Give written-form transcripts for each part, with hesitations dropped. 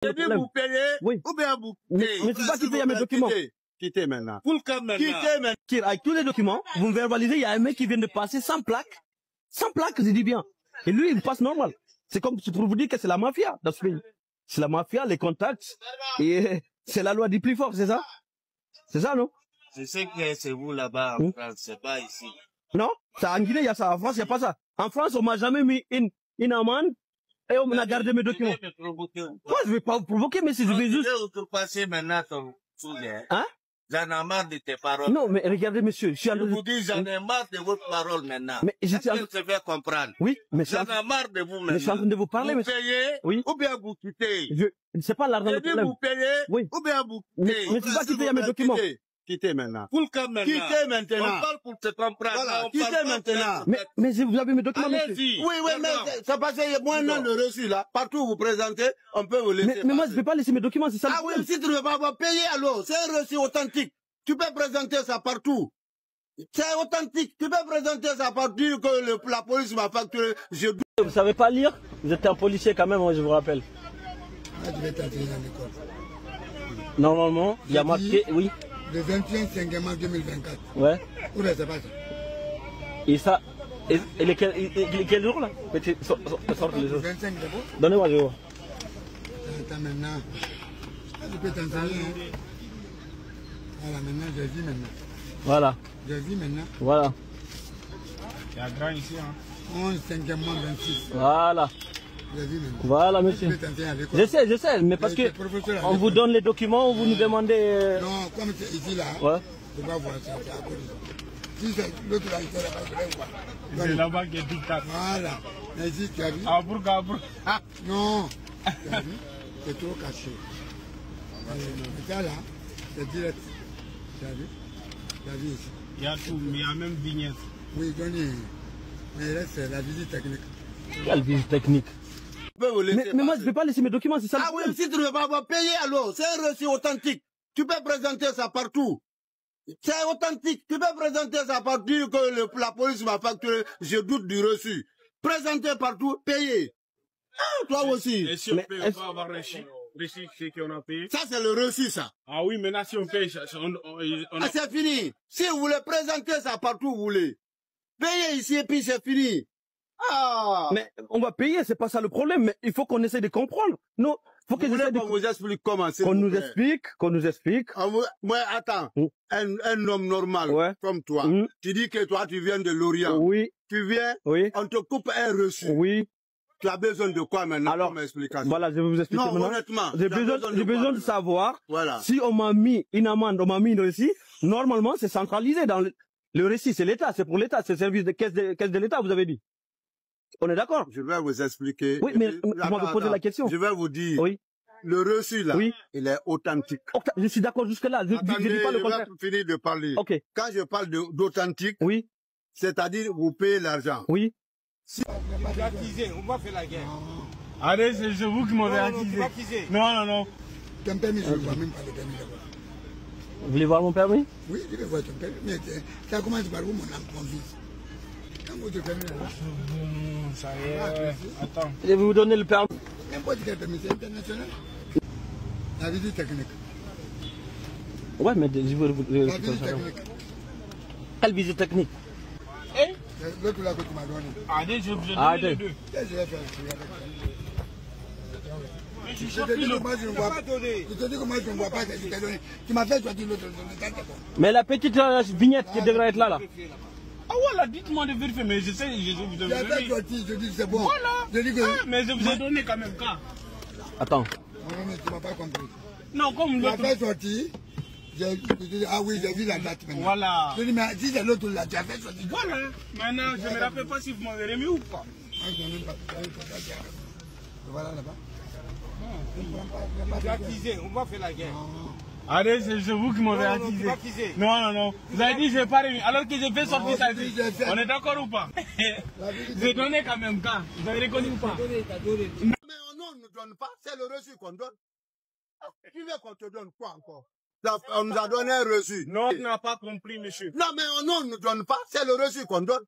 Vous payez, oui. Ou bien vous Mais payez. c'est pas qui paye mes documents. Quittez maintenant. Quittez maintenant. Avec tous les documents, vous me verbalisez, il y a un mec qui vient de passer sans plaque. Sans plaque, je dis bien. Et lui, il passe normal. C'est comme pour vous dire que c'est la mafia dans ce pays. C'est la mafia, les contacts. Et c'est la loi du plus fort, c'est ça? C'est ça, non? Je sais que c'est vous là-bas en France, c'est pas ici. Non? Ça, en Guinée, il y a ça. En France, il n'y a pas ça. En France, on m'a jamais mis une amende et on m'a gardé mes documents. Moi, je vais pas vous provoquer, mais si je vais juste... Je vais outrepasser maintenant ton soulier. Hein? J'en ai marre de tes paroles. Non, mais regardez, monsieur, je suis en train Je vous dis, j'en ai marre de votre parole maintenant. Mais je suis en train de faire comprendre. Oui, mais j'en ai marre de vous maintenant. Mais je suis en train de vous parler, vous payez, oui. Ou bien vous quittez. C'est pas l'argent le problème. Vous payez, oui. Ou bien vous quittez. Mais c'est pas qui paye mes documents. Quittez maintenant. Quittez maintenant. On parle pour te comprendre. Voilà, quittez maintenant. Mais vous avez mes documents, monsieur. Oui, mais ça passe, moi, non, le reçu là. Partout où vous présentez, on peut vous laisser. Mais moi, je ne vais pas laisser mes documents, c'est ça. Ah oui, si tu ne veux pas payer, alors, c'est un reçu authentique. Tu peux présenter ça partout. C'est authentique. Tu peux présenter ça partout que la police m'a facturé. Vous ne savez pas lire? Vous êtes un policier quand même, je vous rappelle. Je vais t'attirer dans l'école. Normalement, il y a marqué, oui. Le 21/5 2024. Ouais. Où est-ce que ça passe? Et ça, et quel jour là? Sorte les jours. 25 d'abord. Donnez-moi le jour. Attends maintenant. Je peux t'enseigner. Voilà, maintenant, j'ai vu maintenant. Voilà. J'ai vu maintenant. Voilà. Il y a grand ici, hein. 11/5 26. Voilà. J'ai vu maintenant. Voilà, monsieur. Je sais, mais parce que on vous donne les documents, vous nous demandez... Non, comme c'est ici là, ouais. tu vas voir ça, c'est à côté. Si c'est l'autre là, il est là-bas, je vais voir. C'est là-bas qui est dictat. Voilà. Mais ici, tu as vu? Ah, pourquoi? Non. Tu as vu? C'est trop caché. Mais ça là, c'est direct. Tu as vu? Tu as vu ici? Il y a tout, mais il y a même vignette. Oui, Johnny. Mais là, c'est la visite technique. Quelle visite technique? Mais moi, je ne vais pas laisser mes documents, c'est ça. Ah oui, si tu ne veux pas payer, alors, c'est un reçu authentique. Tu peux présenter ça partout. C'est authentique. Tu peux présenter ça partout que la police m'a facturé. Je doute du reçu. Présenter partout, payer. Ah, toi aussi. Et si on paye, on peut avoir reçu c'est qu'on a payé. Ça, c'est le reçu, ça. Ah oui, maintenant, si on paye, Ah, c'est fini. Si vous voulez présenter ça partout où vous voulez, payez ici et puis c'est fini. Ah. Mais on va payer, c'est pas ça le problème, mais il faut qu'on essaie de comprendre. Non, faut que qu'on vous explique comment c'est. Qu'on nous explique. Ah, moi, attends, un homme normal comme toi, tu dis que toi, tu viens de l'Orient. Oui. Tu viens, on te coupe un reçu. Oui. Tu as besoin de quoi maintenant? Alors, comme explication? Voilà, je vais vous expliquer non, maintenant. Honnêtement, j'ai besoin de savoir si on m'a mis une amende, on m'a mis une récit. Normalement, c'est centralisé dans le récit, c'est l'État, c'est pour l'État, c'est le service de caisse de l'État, vous avez dit. On est d'accord? Je vais vous expliquer. Oui, mais vous m'avez posé la question. Je vais vous dire. Oui. Le reçu là, il est authentique. Je suis d'accord jusque là. Je dis pas le contraire. Je vais finir de parler. Ok. Quand je parle d'authentique, c'est-à-dire vous payez l'argent. Oui. Si... On va faire la guerre. Allez, c'est vous qui m'avez accusé. Non. Ton permis, je ne vois même pas le permis d'abord. Vous voulez voir mon permis? Oui, je vais voir ton permis. Mais ça commence par où mon fils? Quand vous te permis là? Ça y est. Attends. Je vais vous donner le permis. N'importe quel permis, c'est international. La visite technique. Ouais, mais je veux la visite technique. Quelle visite technique? L'autre là que tu m'as donné. Allez, je vous ai donné les deux. Je te dis que moi je ne vois pas. Je te dis que moi je ne vois pas ce que je t'ai donné. Tu m'as fait choisir l'autre. Mais la petite vignette qui devrait être là. Ah voilà, dites-moi de vérifier, mais je sais, je vous ai donné. Je dis c'est bon. Voilà. Je dis que... mais je vous ai donné quand même quand. Attends. Non, mais tu m'as pas compris. Non, comme l'autre. Tu m'as fait sortir. Ah oui, j'ai vu la date maintenant. Voilà. Je dis, mais si c'est l'autre là, tu as fait sortir. Voilà. Maintenant, je ne me rappelle pas si vous m'avez remis ou pas. Voilà là-bas. On va faire la guerre. Allez, c'est vous qui m'avez accusé. Non. Vous avez dit que je n'ai pas remis. Alors que j'ai fait sortir ça. On est d'accord ou pas? J'ai donné quand même quand. Vous avez reconnu ou pas? Mais on ne donne pas, c'est le reçu qu'on donne. Tu veux qu'on te donne quoi encore? On nous a donné un reçu. Non, tu n'as pas compris, monsieur. Non, mais on ne nous donne pas, c'est le reçu qu'on donne.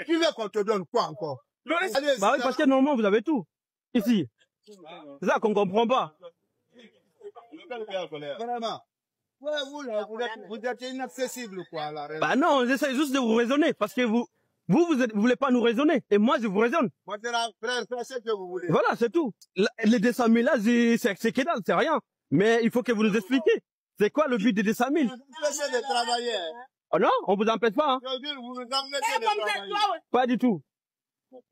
Tu veux qu'on te donne quoi encore? Bah oui, parce que normalement, vous avez tout. Ici. C'est ça qu'on comprend pas. Vraiment. Ouais, vous êtes inaccessible, quoi, la raison. Bah non, j'essaie juste de vous raisonner, parce que vous voulez pas nous raisonner, et moi je vous raisonne. Moi, c'est la frère, faites ce que vous voulez. Voilà, c'est tout. Les 200 000 là, c'est que dalle, c'est rien. Mais il faut que vous nous expliquiez. C'est quoi le but des 200 000? Vous empêchez de travailler. Hein. Oh non, on vous empêche pas, hein. Je veux dire, vous nous empêchez de travailler. Pas du tout. Vous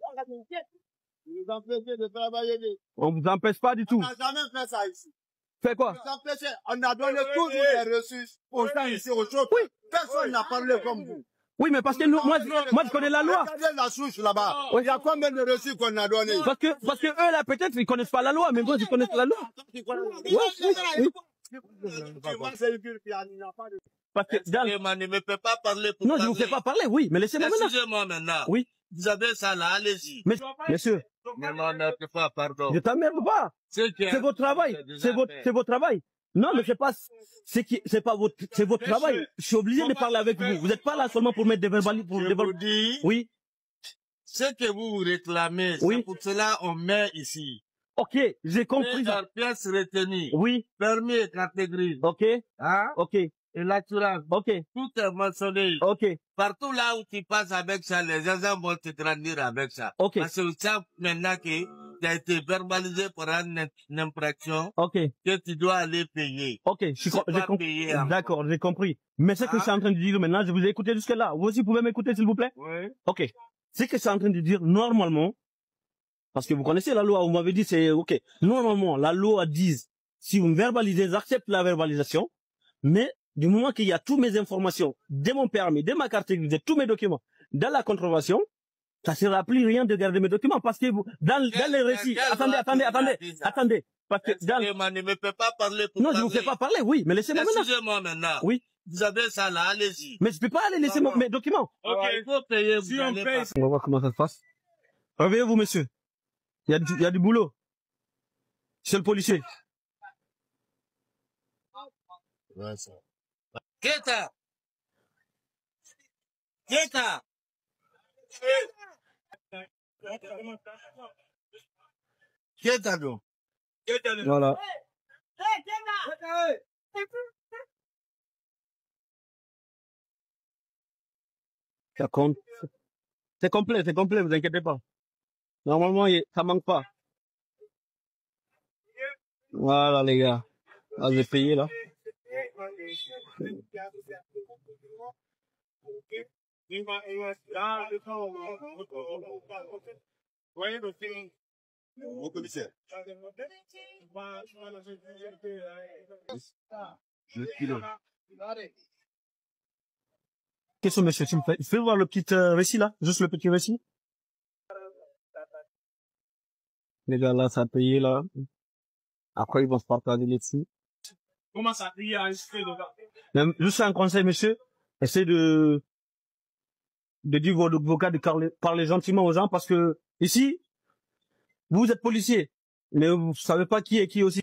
nous empêchez de travailler. On vous empêche pas du On tout. n'a jamais fait ça ici. Fait quoi? Vous nous empêchez. On a donné tous les reçus aux gens ici, aux autres. Oui. Personne n'a parlé comme vous. Oui, mais parce que nous, moi je connais la loi. Regardez la souche là-bas. Il y a combien de reçus qu'on a donnés? Parce que eux là, peut-être, ils connaissent pas la loi, mais moi, je connais la loi. Oui. Parce que ne me peut pas parler pour non, je vous fais pas parler, oui, mais laissez-moi maintenant. Excusez-moi maintenant. Oui. Vous avez ça là, allez-y. Mais, monsieur, Non, pas, pardon. je t'emmerde pas. C'est votre travail. C'est votre travail. Non, mais c'est votre travail. Je suis obligé de parler avec vous. Vous n'êtes pas là seulement pour mettre des verbalités. Je vous dis, Oui. ce que vous réclamez, Oui. c'est pour cela on met ici. Ok, j'ai compris ça. Pièce retenue. Oui. Permis et catégorie. Ok. Hein? Ok. Et l'assurance. Ok. Tout est mentionné. Ok. Partout là où tu passes avec ça, les gens vont te grandir avec ça. Ok. Parce que vous savez maintenant que tu as été verbalisé pour une infraction Ok. que tu dois aller payer. Ok. J'ai compris. D'accord, j'ai compris. Mais ce que je suis en train de dire maintenant, je vous ai écouté jusque là. Vous aussi pouvez m'écouter s'il vous plaît? Oui. Ok. Ce que je suis en train de dire, normalement, parce que vous connaissez la loi, vous m'avez dit c'est ok. Normalement, la loi dit, si vous me verbalisez, j'accepte la verbalisation, mais du moment qu'il y a toutes mes informations, de mon permis, de ma carte grise, de tous mes documents, dans la contravention, ça ne sera plus rien de garder mes documents, parce que vous, dans les récits, attendez, parce que ne me peut pas parler pour non, je ne vous fais pas parler, oui, mais laissez-moi maintenant. Excusez-moi maintenant. Oui. Vous avez ça là, allez-y. Mais je peux pas aller laisser mes documents. Ok, il faut payer. Si on paye, On va voir comment ça se passe. Réveillez-vous, monsieur. Il y a du boulot. C'est le policier. Ouais, ça. Keta! Keta! Keta, donc. Voilà. Ça compte. C'est complet, vous inquiétez pas. Normalement, ça manque pas. Voilà, les gars. Là, j'ai payé, là. Au commissaire. 2 kilos. Qu'est-ce que monsieur, tu me fais? Fais voir le petit récit, là. Juste le petit récit. Les gars, là, ça a payé, là. Après, ils vont se partager les sous. comment ça paye à enregistrer le gars? Même, juste un conseil, monsieur. Essayez de dire vos cas, de parler gentiment aux gens, parce que, ici, vous êtes policier, mais vous savez pas qui est qui aussi.